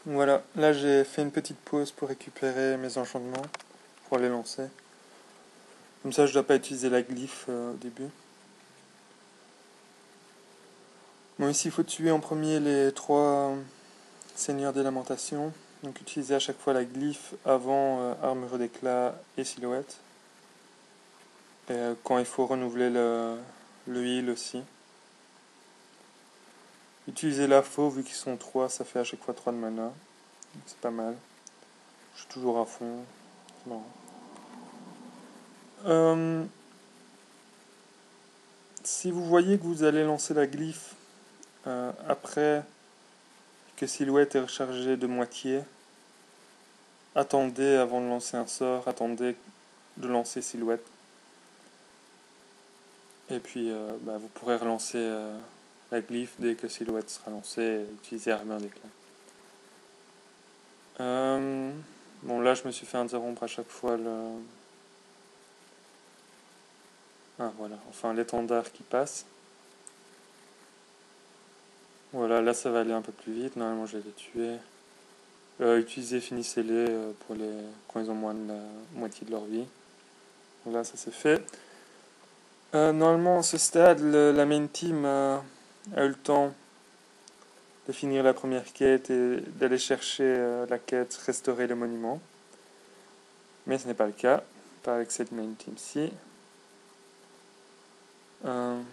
Voilà, là j'ai fait une petite pause pour récupérer mes enchantements, pour les lancer. Comme ça je dois pas utiliser la glyphe au début. Bon, ici il faut tuer en premier les trois seigneurs des lamentations. Donc utiliser à chaque fois la glyphe avant armure d'éclat et silhouette. Et quand il faut renouveler le heal aussi. Utiliser la faux, vu qu'ils sont 3, ça fait à chaque fois 3 de mana. C'est pas mal. Je suis toujours à fond. C'est marrant. Si vous voyez que vous allez lancer la glyphe après que Silhouette est rechargée de moitié, attendez avant de lancer un sort, attendez de lancer Silhouette. Et puis vous pourrez relancer la glyphe dès que Silhouette sera lancée et utiliser armure d'éclat. Bon, là je me suis fait interrompre à chaque fois le... Ah voilà, enfin l'étendard qui passe. Voilà, là ça va aller un peu plus vite, normalement je vais les tuer. Utilisez, finissez-les quand ils ont moins de la moitié de leur vie. Voilà, ça c'est fait. Normalement, à ce stade, la main team a eu le temps de finir la première quête et d'aller chercher la quête Restaurer le monument. Mais ce n'est pas le cas, pas avec cette main team-ci. Ben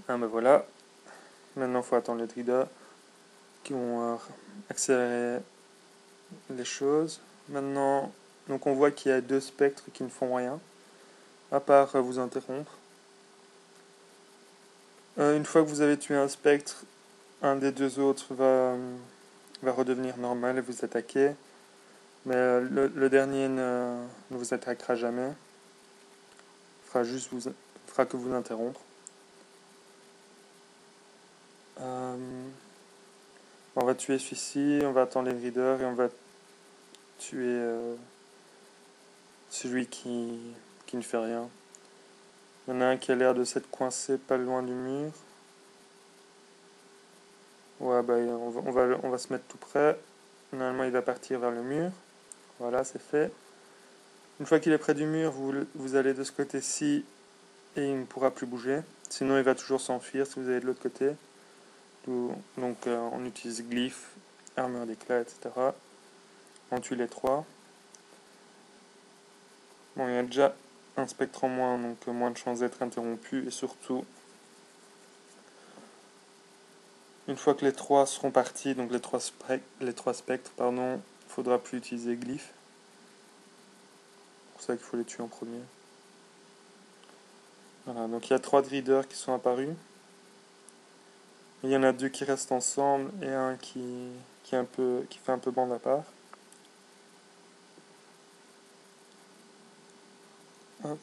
voilà. Maintenant, il faut attendre les Drida qui vont accélérer les choses. Maintenant, donc on voit qu'il y a 2 spectres qui ne font rien, à part vous interrompre. Une fois que vous avez tué un spectre, un des 2 autres va redevenir normal et vous attaquer. Mais le dernier ne vous attaquera jamais. Fera que vous interrompre. On va tuer celui-ci, on va attendre les breeders et on va tuer celui qui ne fait rien. Il y en a un qui a l'air de s'être coincé pas loin du mur. Ouais, on va se mettre tout près. Normalement, il va partir vers le mur. Voilà, c'est fait. Une fois qu'il est près du mur, vous allez de ce côté-ci et il ne pourra plus bouger. Sinon, il va toujours s'enfuir si vous allez de l'autre côté. Donc, on utilise glyphe, armure d'éclat, etc. On tue les 3. Bon, il y a déjà un spectre en moins, donc moins de chances d'être interrompu. Et surtout, une fois que les 3 seront partis, donc les trois spectres, il faudra plus utiliser glyphe. C'est pour ça qu'il faut les tuer en premier. Voilà, donc il y a 3 Dreaders qui sont apparus. Il y en a 2 qui restent ensemble et un qui fait un peu bande à part. Hop,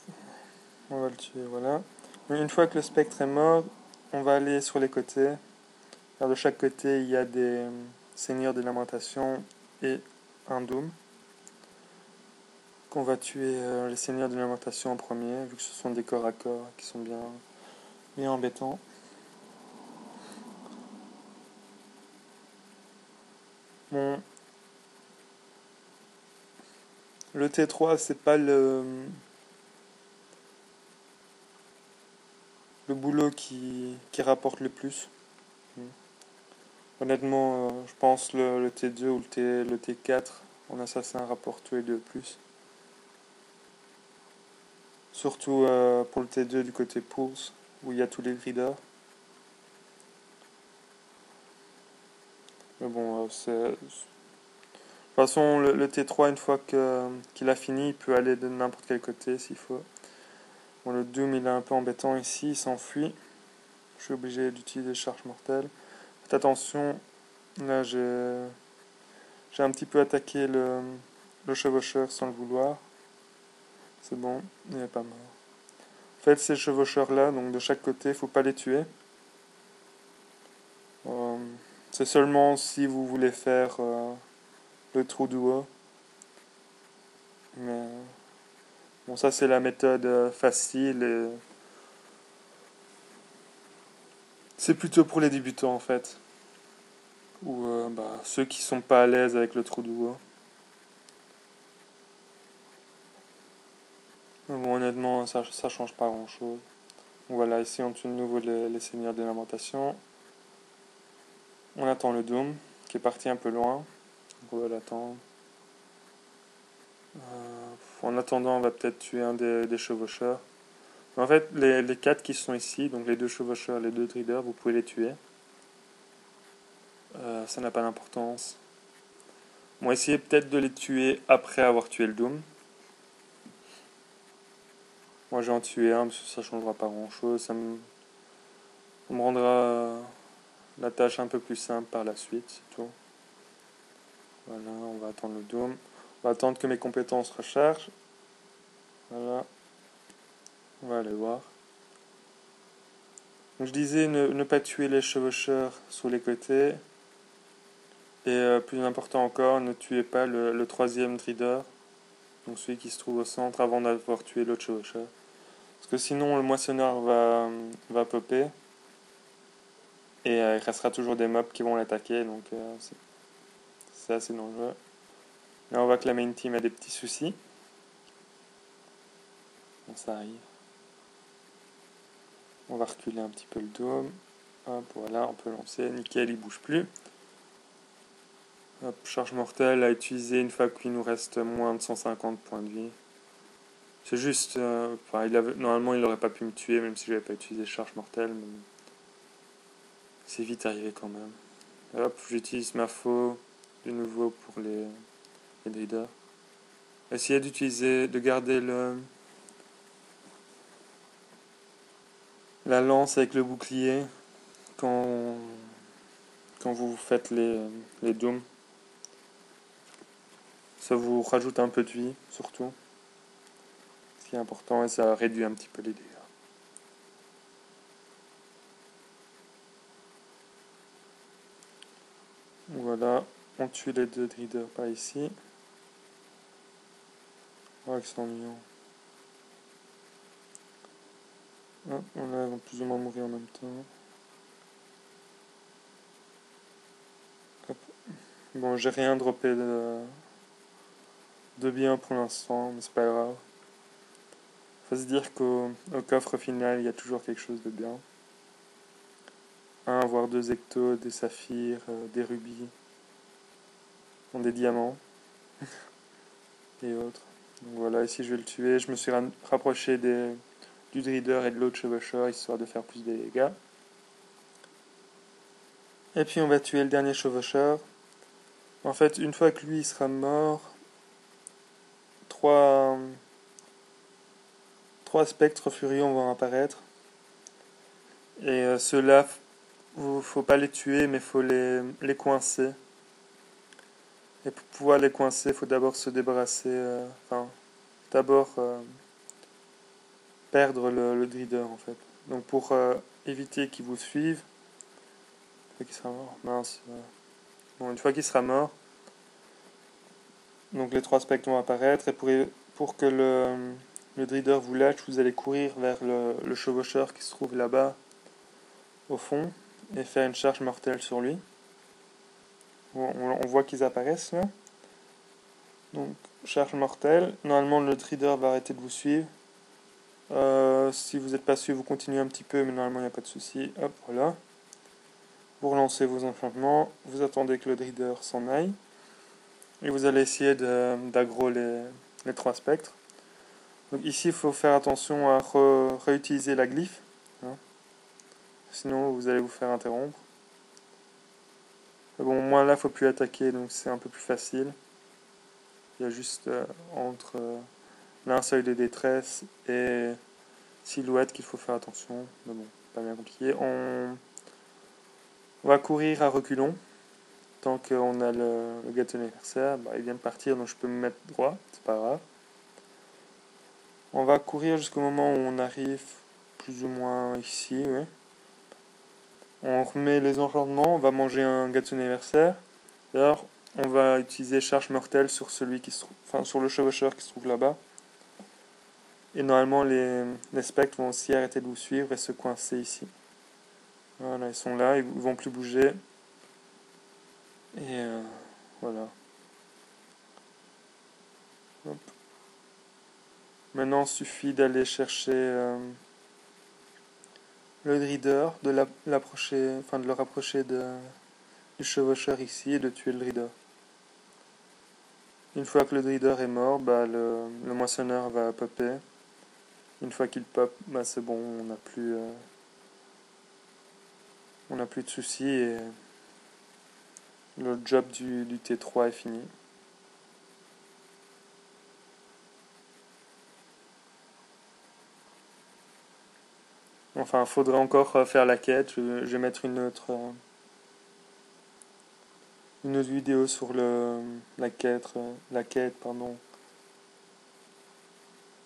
on va le tuer, voilà. Une fois que le spectre est mort, on va aller sur les côtés. Alors de chaque côté, il y a des seigneurs des lamentations et un doom. On va tuer les seigneurs de lamentation en premier, vu que ce sont des corps à corps qui sont bien embêtants. Bon, le T3, c'est pas le boulot qui rapporte le plus. Honnêtement, je pense le T2 ou le T4 en assassin rapporte tous les deux plus. Surtout pour le T2 du côté Pulse, où il y a tous les griders. Mais bon, de toute façon, le T3, une fois qu'il a fini, il peut aller de n'importe quel côté s'il faut. Bon, le Doom, il est un peu embêtant ici, il s'enfuit. Je suis obligé d'utiliser charge mortelle. Faites attention, là j'ai un petit peu attaqué le chevaucheur sans le vouloir. C'est bon, il n'est pas mort. Faites ces chevaucheurs-là, donc de chaque côté, il ne faut pas les tuer. C'est seulement si vous voulez faire le trou du haut. Mais bon, ça c'est la méthode facile et c'est plutôt pour les débutants en fait. ou ceux qui sont pas à l'aise avec le trou de voix. Bon, honnêtement, ça change pas grand chose. Voilà, ici on tue de nouveau les seigneurs de lamentation. On attend le Doom qui est parti un peu loin. Donc on va l'attendre. En attendant, on va peut-être tuer un des chevaucheurs. En fait, les 4 qui sont ici, donc les 2 chevaucheurs, les 2 traders, vous pouvez les tuer. Ça n'a pas d'importance. On va essayer peut-être de les tuer après avoir tué le Doom. Moi j'ai en tué un parce que ça changera pas grand chose. Ça me rendra la tâche un peu plus simple par la suite, c'est tout. Voilà, on va attendre le Doom. On va attendre que mes compétences rechargent. Voilà. On va aller voir. Donc je disais ne pas tuer les chevaucheurs sur les côtés. Et plus important encore, ne tuez pas le troisième trader. Donc celui qui se trouve au centre avant d'avoir tué l'autre chevaucheur. Parce que sinon le moissonneur va popper. Et il restera toujours des mobs qui vont l'attaquer. Donc c'est assez dangereux. Là on voit que la main team a des petits soucis. Bon, ça arrive. On va reculer un petit peu le dôme. Hop, voilà, on peut lancer. Nickel, il bouge plus. Hop, charge mortelle à utiliser une fois qu'il nous reste moins de 150 points de vie. C'est juste... normalement, il n'aurait pas pu me tuer, même si je n'avais pas utilisé charge mortelle. Mais c'est vite arrivé quand même. Hop, j'utilise ma faux de nouveau pour les breeders. Essayez de garder la lance avec le bouclier quand vous faites les dooms. Ça vous rajoute un peu de vie, surtout. Ce qui est important, et ça réduit un petit peu les dégâts. Voilà, on tue les 2 breeders par ici. Oh, ils sont mignons. Hop, on va plus ou moins mourir en même temps. Hop. Bon, j'ai rien droppé de bien pour l'instant, mais c'est pas grave. Faut se dire qu'au coffre final, il y a toujours quelque chose de bien. 1 voire 2 ectos, des saphirs, des rubis, des diamants et autres. Donc voilà, ici je vais le tuer. Je me suis rapproché du Dreader et de l'autre chevaucheur, histoire de faire plus de dégâts. Et puis on va tuer le dernier chevaucheur. En fait, une fois que lui sera mort, 3 spectres furieux vont apparaître. Et ceux-là, faut pas les tuer, mais faut les coincer. Et pour pouvoir les coincer, il faut d'abord se débarrasser, d'abord perdre le Dreader en fait. Donc pour éviter qu'il vous suive, une fois qu'il sera mort, mince. Bon, une fois qu'il sera mort, donc les 3 spectres vont apparaître, et pour que le Dreader vous lâche, vous allez courir vers le chevaucheur qui se trouve là-bas, au fond, et faire une charge mortelle sur lui. On voit qu'ils apparaissent là. Donc, charge mortelle. Normalement, le Dreader va arrêter de vous suivre. Si vous n'êtes pas suivi, vous continuez un petit peu, mais normalement, il n'y a pas de souci. Hop, voilà. Vous relancez vos enchantements. Vous attendez que le Dreader s'en aille. Et vous allez essayer d'aggro les 3 spectres. Donc ici, il faut faire attention à réutiliser la glyphe. Hein. Sinon, vous allez vous faire interrompre. Bon, moi là, il ne faut plus attaquer, donc c'est un peu plus facile. Il y a juste entre l'inseuil de détresse et silhouette qu'il faut faire attention. Mais bon, pas bien compliqué. On va courir à reculons. Tant qu'on a le gâteau anniversaire, il vient de partir, donc je peux me mettre droit, c'est pas grave. On va courir jusqu'au moment où on arrive plus ou moins ici, ouais. On remet les enchantements, on va manger un gâteau anniversaire. D'ailleurs, on va utiliser charge mortelle sur celui qui se trouve, sur le chevaucheur qui se trouve là-bas. Et normalement, les spectres vont aussi arrêter de vous suivre et se coincer ici. Voilà, ils sont là, ils vont plus bouger. Et voilà. Hop. Maintenant, il suffit d'aller chercher le reader, l'approcher, enfin de le rapprocher du chevaucheur ici et de tuer le reader. Une fois que le reader est mort, bah, le moissonneur va popper. Une fois qu'il pop, bah, c'est bon, on n'a plus de soucis et le job du T3 est fini. Enfin, faudrait encore faire la quête. Je vais mettre une autre vidéo sur la quête, pardon,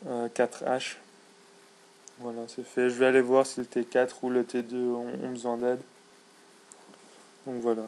4H. Voilà, c'est fait. Je vais aller voir si le T4 ou le T2 ont besoin d'aide. Donc voilà.